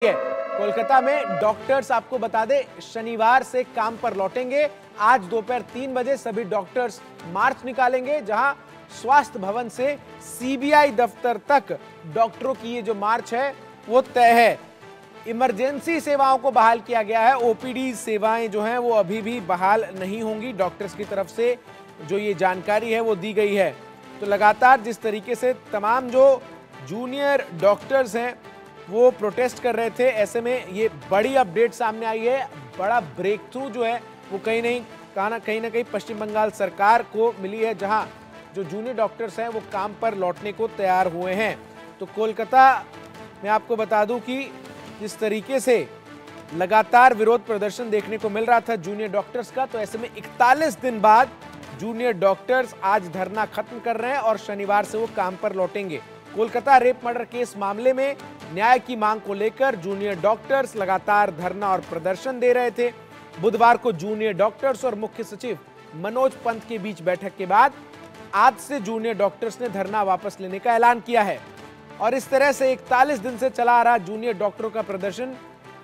है। कोलकाता में डॉक्टर्स आपको बता दें शनिवार से काम पर लौटेंगे। आज दोपहर 3 बजे सभी डॉक्टर्स मार्च निकालेंगे, जहां स्वास्थ्य भवन से सीबीआई दफ्तर तक डॉक्टरों की ये जो मार्च है वो तय है। इमरजेंसी सेवाओं को बहाल किया गया है। ओपीडी सेवाएं जो हैं वो अभी भी बहाल नहीं होंगी। डॉक्टर्स की तरफ से जो ये जानकारी है वो दी गई है। तो लगातार जिस तरीके से तमाम जो जूनियर डॉक्टर्स हैं वो प्रोटेस्ट कर रहे थे, ऐसे में ये बड़ी अपडेट सामने आई है। बड़ा ब्रेक थ्रू जो है वो कहीं ना कहीं पश्चिम बंगाल सरकार को मिली है, जहां जो जूनियर डॉक्टर्स हैं वो काम पर लौटने को तैयार हुए हैं। तो कोलकाता में आपको बता दूं कि जिस तरीके से लगातार विरोध प्रदर्शन देखने को मिल रहा था जूनियर डॉक्टर्स का, तो ऐसे में 41 दिन बाद जूनियर डॉक्टर्स आज धरना खत्म कर रहे हैं और शनिवार से वो काम पर लौटेंगे। कोलकाता रेप मर्डर केस मामले में न्याय की मांग को लेकर जूनियर डॉक्टर्स लगातार धरना और प्रदर्शन दे रहे थे। बुधवार को जूनियर डॉक्टर्स और मुख्य सचिव मनोज पंत के बीच बैठक के बाद आज से जूनियर डॉक्टर्स ने धरना वापस लेने का ऐलान किया है और इस तरह से 41 दिन से चला आ रहा जूनियर डॉक्टरों का प्रदर्शन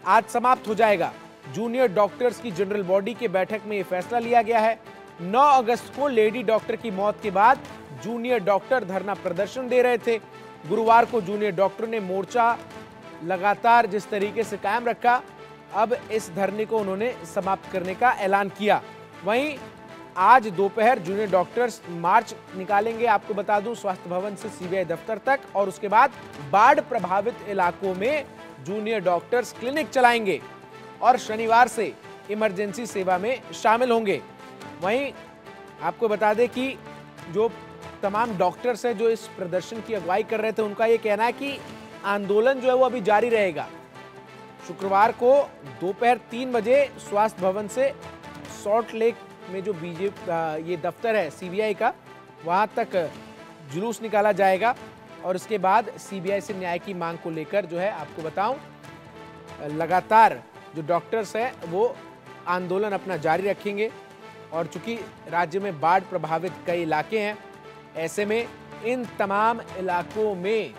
आज समाप्त हो जाएगा। जूनियर डॉक्टर्स की जनरल बॉडी के बैठक में यह फैसला लिया गया है। 9 अगस्त को लेडी डॉक्टर की मौत के बाद जूनियर डॉक्टर धरना प्रदर्शन दे रहे थे। गुरुवार को जूनियर डॉक्टर ने मोर्चा लगातार जिस तरीके से कायम रखा, अब इस धरने को उन्होंने समाप्त करने का ऐलान किया। वहीं आज दोपहर जूनियर डॉक्टर्स मार्च निकालेंगे, आपको बता दूं, स्वास्थ्य भवन से सीबीआई दफ्तर तक, और उसके बाद बाढ़ प्रभावित इलाकों में जूनियर डॉक्टर्स क्लिनिक चलाएंगे और शनिवार से इमरजेंसी सेवा में शामिल होंगे। वहीं आपको बता दें कि जो तमाम डॉक्टर्स हैं जो इस प्रदर्शन की अगुवाई कर रहे थे, उनका यह कहना है कि आंदोलन जो है वो अभी जारी रहेगा। शुक्रवार को दोपहर 3 बजे स्वास्थ्य भवन से सॉल्ट लेक में जो ये दफ्तर है सीबीआई का, वहां तक जुलूस निकाला जाएगा और उसके बाद सीबीआई से न्याय की मांग को लेकर जो है आपको बताऊं, लगातार जो डॉक्टर्स हैं वो आंदोलन अपना जारी रखेंगे। और चूंकि राज्य में बाढ़ प्रभावित कई इलाके हैं, ऐसे में इन तमाम इलाकों में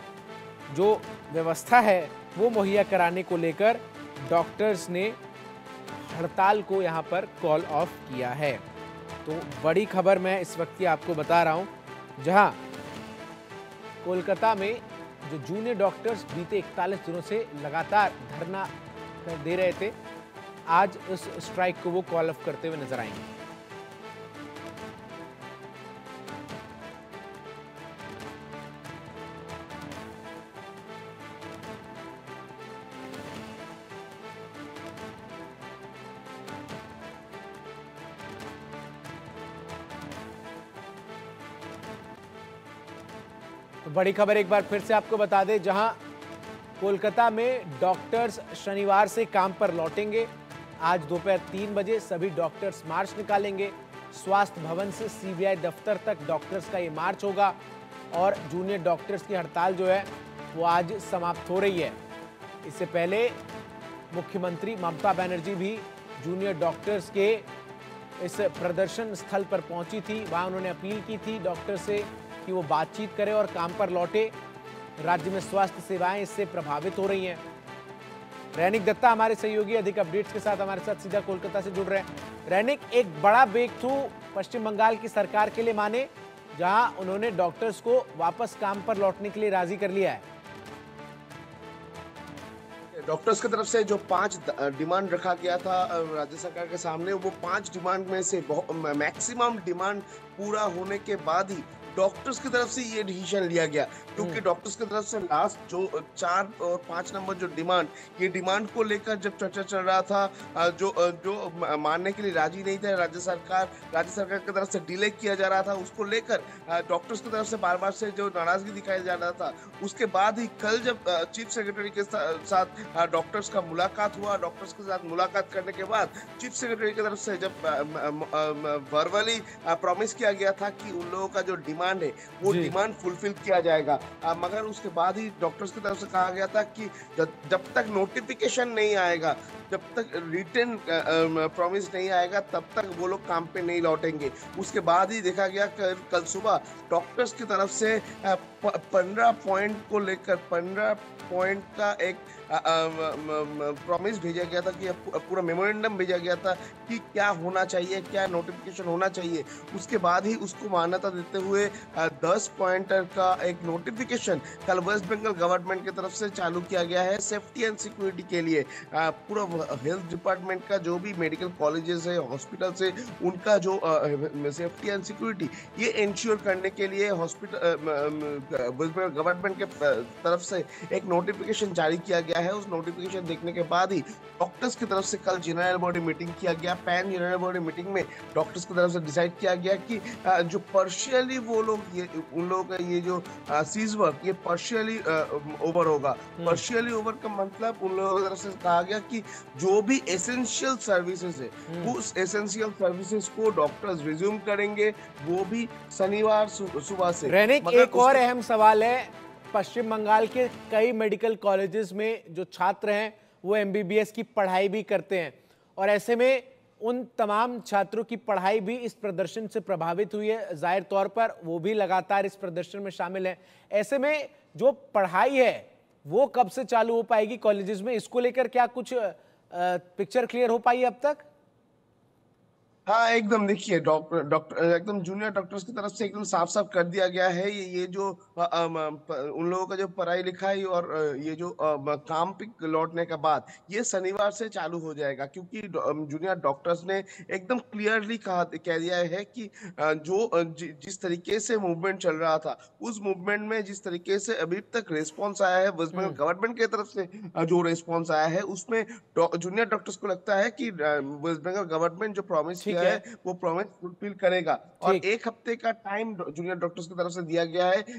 जो व्यवस्था है वो मुहैया कराने को लेकर डॉक्टर्स ने हड़ताल को यहां पर कॉल ऑफ किया है। तो बड़ी खबर मैं इस वक्त की आपको बता रहा हूं, जहां कोलकाता में जो जूनियर डॉक्टर्स बीते 41 दिनों से लगातार धरना दे रहे थे, आज इस स्ट्राइक को वो कॉल ऑफ करते हुए नजर आएंगे। तो बड़ी खबर एक बार फिर से आपको बता दें, जहां कोलकाता में डॉक्टर्स शनिवार से काम पर लौटेंगे। आज दोपहर 3 बजे सभी डॉक्टर्स मार्च निकालेंगे। स्वास्थ्य भवन से सीबीआई दफ्तर तक डॉक्टर्स का ये मार्च होगा और जूनियर डॉक्टर्स की हड़ताल जो है वो आज समाप्त हो रही है। इससे पहले मुख्यमंत्री ममता बनर्जी भी जूनियर डॉक्टर्स के इस प्रदर्शन स्थल पर पहुंची थी। वहां उन्होंने अपील की थी डॉक्टर से कि वो बातचीत करें और काम पर लौटे। राज्य में स्वास्थ्य सेवाएं इससे प्रभावित हो रही हैं। रैनिक दत्ता हमारे सहयोगी अधिक अपडेट्स के साथ हमारे साथ सीधा कोलकाता से जुड़ रहे हैं। रैनिक, एक बड़ा ब्रेक थ्रू पश्चिम बंगाल की सरकार के लिए माने, जहां उन्होंने डॉक्टर्स को वापस काम पर लौटने के लिए राजी कर लिया है। डॉक्टर्स की तरफ से जो 5 डिमांड रखा गया था राज्य सरकार के सामने, वो 5 डिमांड में से मैक्सिमम डिमांड पूरा होने के बाद ही डॉक्टर्स की तरफ से ये डिसीजन लिया गया, क्योंकि डॉक्टर्स की तरफ से लास्ट जो 4 और 5 नंबर जो डिमांड, ये डिमांड को लेकर जब चर्चा चल रहा था, जो मानने के लिए राजी नहीं थे राज्य सरकार की तरफ से डिले किया जा रहा था, उसको लेकर डॉक्टर्स की तरफ से बार बार से जो नाराजगी दिखाई जा रहा था, उसके बाद ही कल जब चीफ सेक्रेटरी के साथ डॉक्टर्स का मुलाकात हुआ, डॉक्टर्स के साथ मुलाकात करने के बाद चीफ सेक्रेटरी की तरफ से जब वर्बली प्रॉमिस किया गया था कि उन लोगों का जो डिमांड है वो डिमांड फुलफिल किया जाएगा, मगर उसके बाद ही डॉक्टर्स की तरफ से कहा गया था कि जब तक नोटिफिकेशन नहीं आएगा, जब तक रिटन प्रॉमिस नहीं आएगा, तब तक वो लोग काम पे नहीं लौटेंगे। उसके बाद ही देखा गया कल सुबह डॉक्टर्स की तरफ से 15 पॉइंट को लेकर 15 पॉइंट का एक प्रॉमिस भेजा गया था कि पूरा मेमोरेंडम भेजा गया था कि क्या होना चाहिए, क्या नोटिफिकेशन होना चाहिए। उसके बाद ही उसको मान्यता देते हुए 10 पॉइंटर का एक नोटिफिकेशन कल वेस्ट बंगाल गवर्नमेंट की तरफ से चालू किया गया है सेफ्टी एंड सिक्योरिटी के लिए। पूरा हेल्थ डिपार्टमेंट का जो भी मेडिकल कॉलेजेस है, हॉस्पिटल्स है, उनका जो सेफ्टी एंड सिक्योरिटी ये इंश्योर करने के लिए हॉस्पिटल वेस्ट बंगाल गवर्नमेंट के तरफ से एक नोटिफिकेशन जारी किया गया है। उस नोटिफिकेशन देखने के बाद ही डॉक्टर्स की तरफ से कल जनरल बॉडी मीटिंग किया गया। पैन जनरल बॉडी मीटिंग में डॉक्टर्स की तरफ से डिसाइड किया गया कि जो पार्शियली वो लोग ये उन लोगों का ये जो सीज वर्क ये पार्शियली ओवर होगा। पार्शियली ओवर का मतलब उन लोगों की तरफ से कहा गया कि जो भी एसेंशियल सर्विसेज है उस एसेंशियल सर्विसेज को डॉक्टर्स रिज्यूम करेंगे, वो भी शनिवार सुबह से। रैनिक, एक और अहम सवाल है, पश्चिम बंगाल के कई मेडिकल कॉलेजेस में जो छात्र हैं वो एमबीबीएस की पढ़ाई भी करते हैं और ऐसे में उन तमाम छात्रों की पढ़ाई भी इस प्रदर्शन से प्रभावित हुई है। जाहिर तौर पर वो भी लगातार इस प्रदर्शन में शामिल हैं। ऐसे में जो पढ़ाई है वो कब से चालू हो पाएगी कॉलेजेस में, इसको लेकर क्या कुछ पिक्चर क्लियर हो पाई अब तक? हाँ, एकदम देखिए डॉक्टर एकदम जूनियर डॉक्टर्स की तरफ से एकदम साफ-साफ कर दिया गया है ये जो उन लोगों का जो पढ़ाई लिखाई और ये जो काम पे लौटने के बाद ये शनिवार से चालू हो जाएगा, क्योंकि जूनियर डॉक्टर्स ने एकदम क्लियरली कह दिया है कि जिस तरीके से मूवमेंट चल रहा था उस मूवमेंट में जिस तरीके से अभी तक रिस्पॉन्स आया है वेस्ट बंगाल गवर्नमेंट की तरफ से जो रिस्पॉन्स आया है उसमें जूनियर डॉक्टर्स को लगता है कि वेस्ट बंगाल गवर्नमेंट जो प्रॉमिस किया है वो प्रॉमिस फुलफिल करेगा। और 1 हफ्ते का टाइम जूनियर डॉक्टर्स की तरफ से दिया गया है